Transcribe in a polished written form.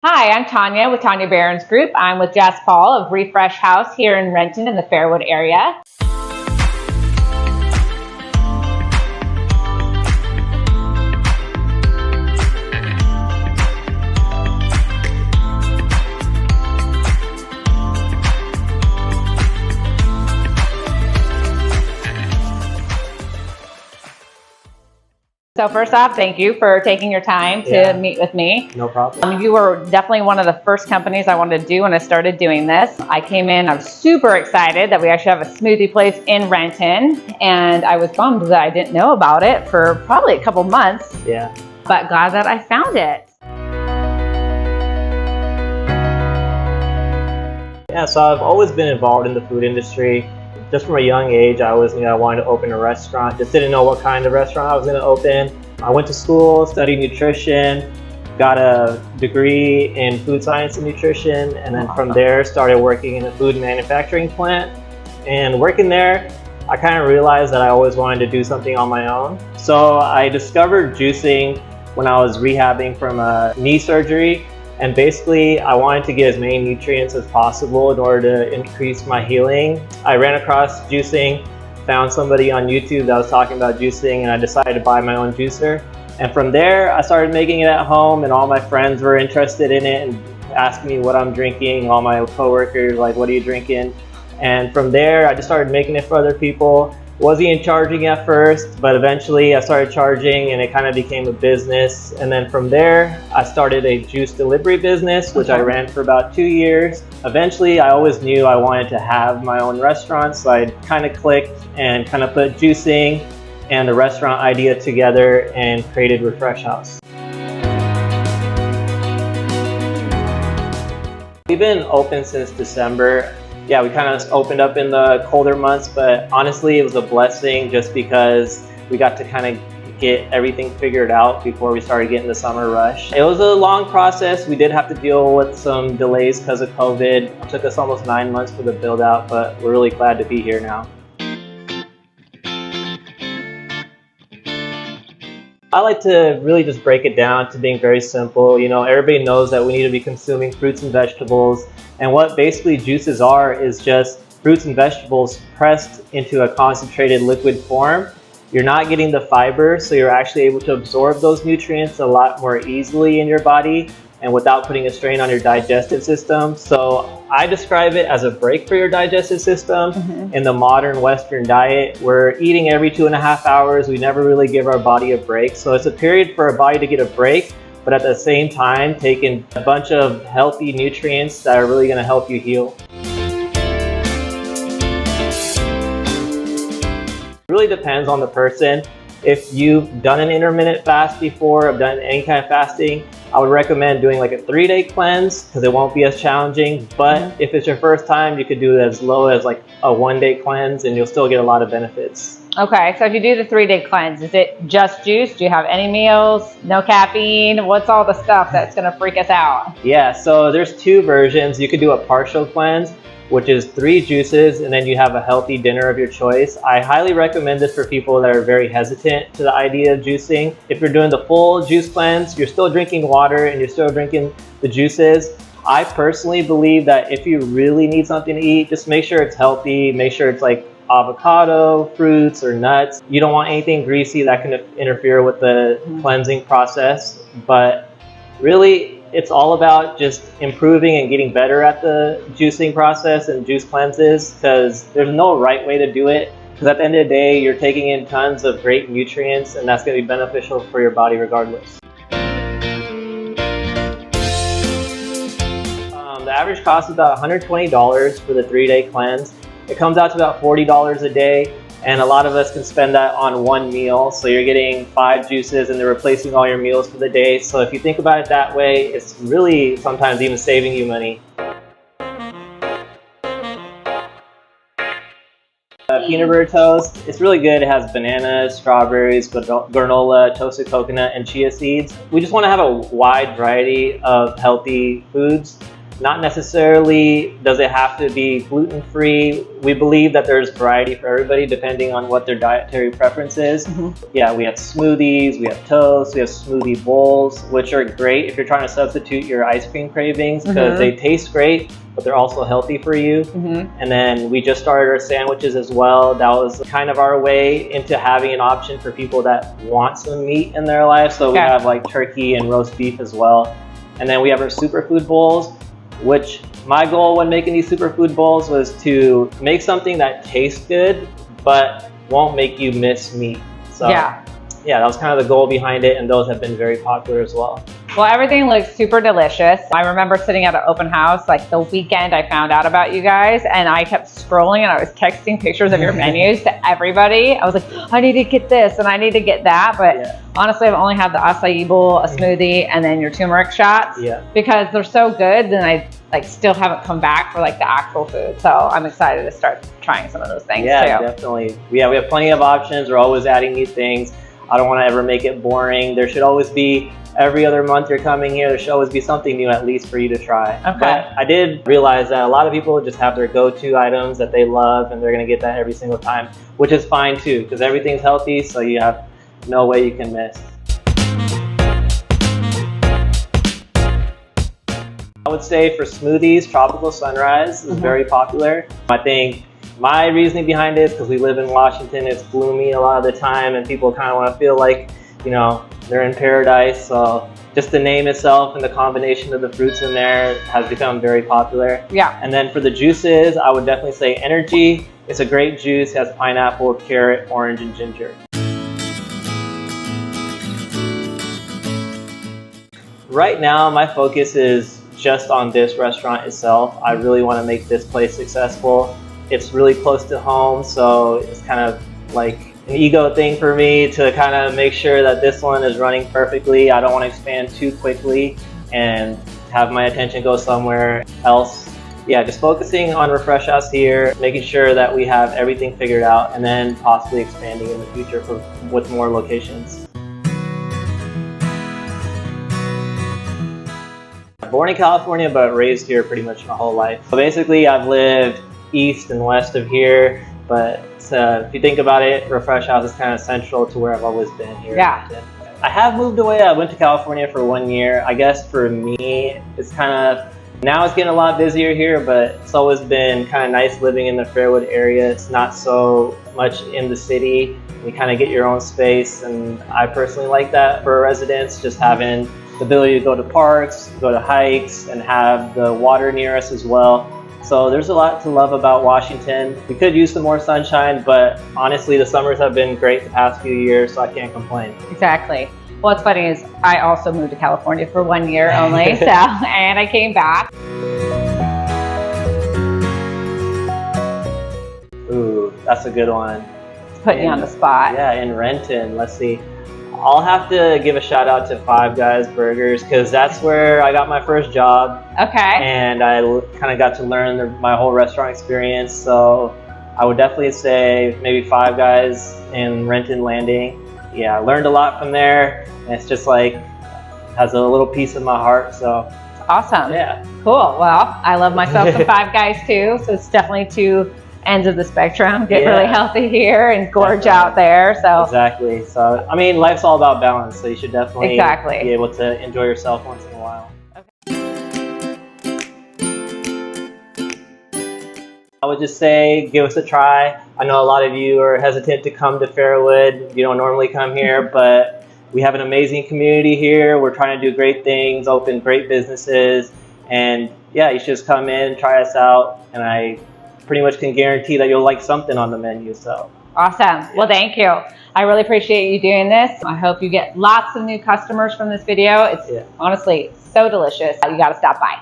Hi, I'm Tanya with Tanya Barron's Group. I'm with Jaspaul of Refresh House here in Renton in the Fairwood area. So first off, thank you for taking your time to meet with me. No problem. You were definitely one of the first companies I wanted to do when I started doing this. I came in, I was super excited that we actually have a smoothie place in Renton, and I was bummed that I didn't know about it for probably a couple months. Yeah. But glad that I found it. Yeah, so I've always been involved in the food industry. Just from a young age, I always knew I wanted to open a restaurant. Just didn't know what kind of restaurant I was going to open. I went to school, studied nutrition, got a degree in food science and nutrition, and then from there started working in a food manufacturing plant. And working there, I kind of realized that I always wanted to do something on my own. So I discovered juicing when I was rehabbing from a knee surgery. And basically, I wanted to get as many nutrients as possible in order to increase my healing. I ran across juicing, found somebody on YouTube that was talking about juicing, and I decided to buy my own juicer. And from there, I started making it at home, and all my friends were interested in it and asked me what I'm drinking. All my coworkers, like, what are you drinking? And from there, I just started making it for other people. Wasn't even charging at first, but eventually I started charging and it kind of became a business. And then from there, I started a juice delivery business, which I ran for about 2 years. Eventually, I always knew I wanted to have my own restaurant, so I kind of clicked and kind of put juicing and the restaurant idea together and created Refresh House. We've been open since December. Yeah, we kind of opened up in the colder months, but honestly, it was a blessing just because we got to kind of get everything figured out before we started getting the summer rush. It was a long process. We did have to deal with some delays because of COVID. It took us almost 9 months for the build out, but we're really glad to be here now. I like to really just break it down to being very simple. You know, everybody knows that we need to be consuming fruits and vegetables. And what basically juices are is just fruits and vegetables pressed into a concentrated liquid form. You're not getting the fiber, so you're actually able to absorb those nutrients a lot more easily in your body and without putting a strain on your digestive system. So I describe it as a break for your digestive system. In the modern Western diet, we're eating every 2.5 hours. We never really give our body a break. So it's a period for our body to get a break, but at the same time, taking a bunch of healthy nutrients that are really gonna help you heal. It really depends on the person. If you've done an intermittent fast before, or done any kind of fasting, I would recommend doing like a 3-day cleanse because it won't be as challenging. But if it's your first time, you could do it as low as like a 1-day cleanse and you'll still get a lot of benefits. Okay, so if you do the 3-day cleanse, is it just juice? Do you have any meals? No caffeine? What's all the stuff that's gonna freak us out? Yeah, so there's 2 versions. You could do a partial cleanse, which is 3 juices, and then you have a healthy dinner of your choice. I highly recommend this for people that are very hesitant to the idea of juicing. If you're doing the full juice cleanse, you're still drinking water and you're still drinking the juices. I personally believe that if you really need something to eat, just make sure it's healthy, make sure it's like avocado, fruits, or nuts. You don't want anything greasy that can interfere with the cleansing process, but really, it's all about just improving and getting better at the juicing process and juice cleanses because there's no right way to do it. Because at the end of the day, you're taking in tons of great nutrients and that's going to be beneficial for your body regardless. The average cost is about $120 for the 3-day cleanse. It comes out to about $40 a day. And a lot of us can spend that on one meal. So you're getting 5 juices and they're replacing all your meals for the day. So if you think about it that way, it's really sometimes even saving you money. Peanut butter toast, it's really good. It has bananas, strawberries, granola, toasted coconut, and chia seeds. We just want to have a wide variety of healthy foods. Not necessarily does it have to be gluten-free. We believe that there's variety for everybody depending on what their dietary preference is. Yeah, we have smoothies, we have toast, we have smoothie bowls, which are great if you're trying to substitute your ice cream cravings because they taste great, but they're also healthy for you. And then we just started our sandwiches as well. That was kind of our way into having an option for people that want some meat in their life. So we have like turkey and roast beef as well. And then we have our superfood bowls, which my goal when making these superfood bowls was to make something that tastes good, but won't make you miss meat. So yeah, that was kind of the goal behind it, and those have been very popular as well. Well, everything looks super delicious. I remember sitting at an open house, like the weekend I found out about you guys, and I kept scrolling and I was texting pictures of your menus to everybody. I was like, I need to get this and I need to get that. But honestly, I've only had the acai bowl, a smoothie, and then your turmeric shots because they're so good. Then I still haven't come back for like the actual food. So I'm excited to start trying some of those things too. Definitely. Yeah, we have plenty of options. We're always adding new things. I don't want to ever make it boring. There should always be, every other month you're coming here, there should always be something new at least for you to try. But I did realize that a lot of people just have their go-to items that they love and they're going to get that every single time, which is fine too, because everything's healthy, so you have no way you can miss. I would say for smoothies, Tropical Sunrise is very popular. I think my reasoning behind it is because we live in Washington, it's gloomy a lot of the time and people kind of want to feel like, you know, they're in paradise. So just the name itself and the combination of the fruits in there has become very popular. And then for the juices, I would definitely say Energy. It's a great juice, it has pineapple, carrot, orange, and ginger. Right now, my focus is just on this restaurant itself. I really want to make this place successful. It's really close to home, so it's kind of like an ego thing for me to kind of make sure that this one is running perfectly. I don't want to expand too quickly and have my attention go somewhere else. Yeah, just focusing on Refresh House here, making sure that we have everything figured out, and then possibly expanding in the future with more locations. Born in California, but raised here pretty much my whole life. So basically, I've lived east and west of here, but if you think about it, Refresh House is kind of central to where I've always been here. I have moved away. I went to California for 1 year. I guess for me, it's kind of, now it's getting a lot busier here, but it's always been kind of nice living in the Fairwood area. It's not so much in the city. You kind of get your own space, and I personally like that for residents, just having the ability to go to parks, go to hikes, and have the water near us as well. So there's a lot to love about Washington. We could use some more sunshine, but honestly, the summers have been great the past few years, so I can't complain. Exactly. What's funny is I also moved to California for 1 year only, so, and I came back. Ooh, that's a good one. It's putting you on the spot. Yeah, in Renton, let's see. I'll have to give a shout out to Five Guys Burgers because that's where I got my first job. And I kind of got to learn my whole restaurant experience. So I would definitely say maybe Five Guys in Renton Landing. Yeah, I learned a lot from there. And it's just like, has a little piece of my heart. So awesome. Yeah. Cool. Well, I love myself some Five Guys too. So it's definitely two ends of the spectrum. Get really healthy here and gorge out there. So exactly. So I mean, life's all about balance. So you should definitely be able to enjoy yourself once in a while. I would just say, give us a try. I know a lot of you are hesitant to come to Fairwood. You don't normally come here, but we have an amazing community here. We're trying to do great things, open great businesses, and yeah, you should just come in, try us out, and I pretty much can guarantee that you'll like something on the menu. So awesome. Well, thank you. I really appreciate you doing this. I hope you get lots of new customers from this video. It's honestly so delicious. You got to stop by.